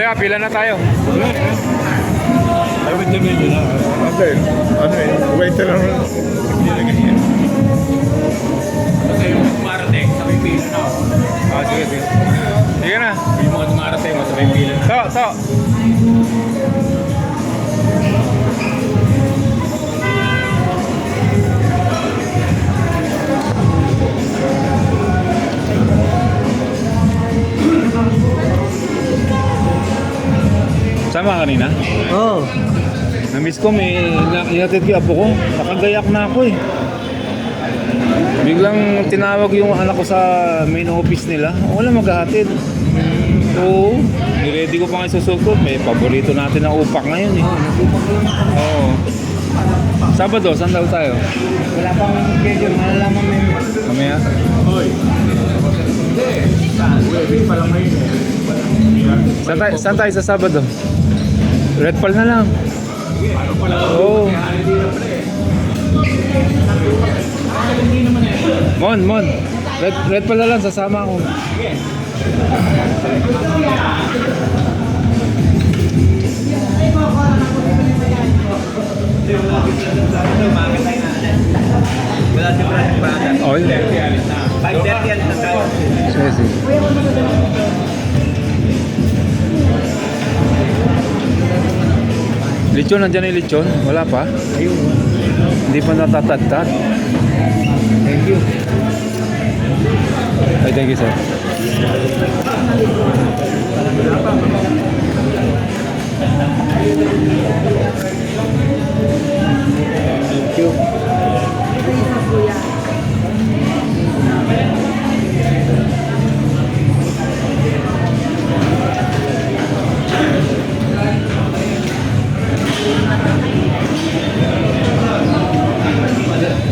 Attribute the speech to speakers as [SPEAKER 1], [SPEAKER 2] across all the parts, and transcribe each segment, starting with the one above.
[SPEAKER 1] Kuya, pila na tayo.
[SPEAKER 2] Ay, wait a minute na. Okay. Ano eh, wait lang.
[SPEAKER 3] Kasi yung dumarating, sabay pila na ako.
[SPEAKER 1] Ah, sige, sige. Sige na.
[SPEAKER 3] Yung mga dumarating, sabay pila na.
[SPEAKER 1] To. Sama kanina?
[SPEAKER 4] Oo.
[SPEAKER 1] Na-miss ko, may inatid ko apo ko. Nakagayak na ako eh. Biglang tinawag yung anak ko sa main office nila. Wala maghahatid. So, niready ko pa nga isusugot. May paborito natin na upak ngayon eh. Oo. Sabado, saan daw tayo?
[SPEAKER 4] Wala pang schedule, malalaman mo yun.
[SPEAKER 1] Mamaya?
[SPEAKER 3] Hoy. Hindi pa lang ngayon eh.
[SPEAKER 1] Saan tayo sa Sabado? Red Pal na lang.
[SPEAKER 3] Ano pala?
[SPEAKER 1] Oo.
[SPEAKER 3] Hindi na pala eh.
[SPEAKER 1] Mon. Red Pal na lang, sasama ako. Oh, yun.
[SPEAKER 4] 5:30 yan na tayo.
[SPEAKER 1] Sige. Lechon, nandiyan yung lechon? Wala pa?
[SPEAKER 4] Ayun.
[SPEAKER 1] Hindi pa natatagtag?
[SPEAKER 4] Thank you.
[SPEAKER 1] Ay, thank you, sir.
[SPEAKER 4] Thank you.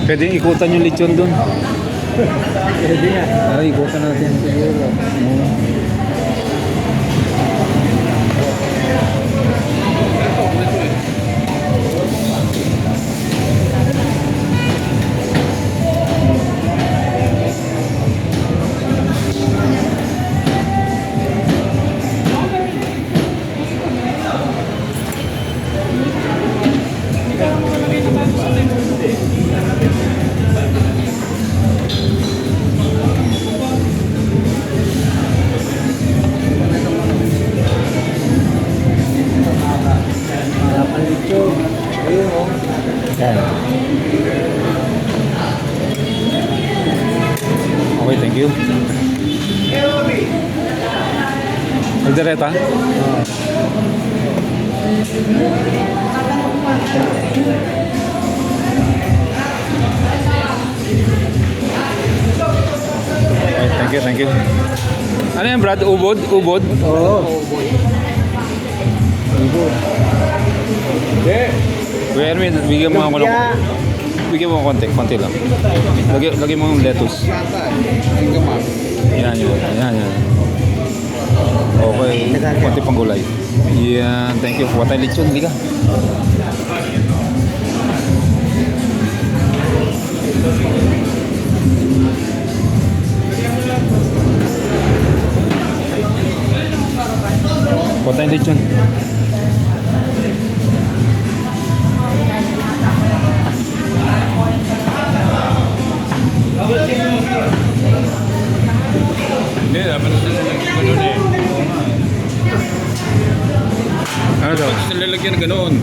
[SPEAKER 1] Pwedeng ikutan yung lechon dun.
[SPEAKER 4] Pwede nga.
[SPEAKER 1] Ay, ikutan natin.
[SPEAKER 4] Siguro. Ayun o.
[SPEAKER 1] Yan. Okay, thank you. Magdireta?
[SPEAKER 4] Oo.
[SPEAKER 1] Okay, thank you. Ano yan, Brad? Ubod?
[SPEAKER 4] Oo.
[SPEAKER 1] Kuya Erwin, bigyan mo ako ng... Bigyan mo konti lang. Lagyan mo ng lettuce. Yan. Okay, konti pang gulay. Yan, thank you. Kuha tayo lechon, liga. Kuha tayo lechon.
[SPEAKER 3] Hindi, dapat na sila ganun eh.
[SPEAKER 1] Ano daw?
[SPEAKER 3] Dapat sila lalagyan na ganun.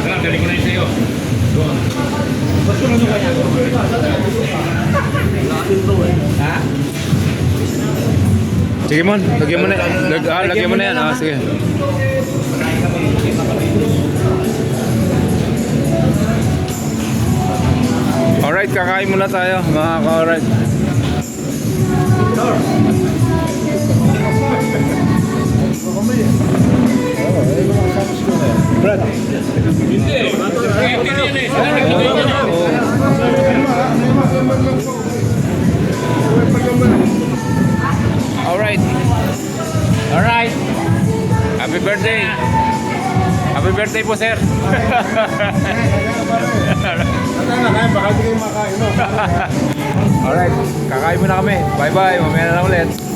[SPEAKER 3] Tara, galing ko na yun sa'yo. Doon. Ba't ko na nung kanya?
[SPEAKER 4] Ha?
[SPEAKER 1] Sige Mon, lagyan mo na. Lagyan mo na yan. Ah, sige. Alright, kakain muna tayo mga ka-alright. Brad.
[SPEAKER 3] Hindi. Hindi yan eh. Sila naglagay niya na.
[SPEAKER 1] Alright. Happy birthday. Happy birthday po, sir.
[SPEAKER 2] Baka hindi kayo makain, no?
[SPEAKER 1] Alright, kakain muna kami. Bye-bye. Mamaya na lang ulit.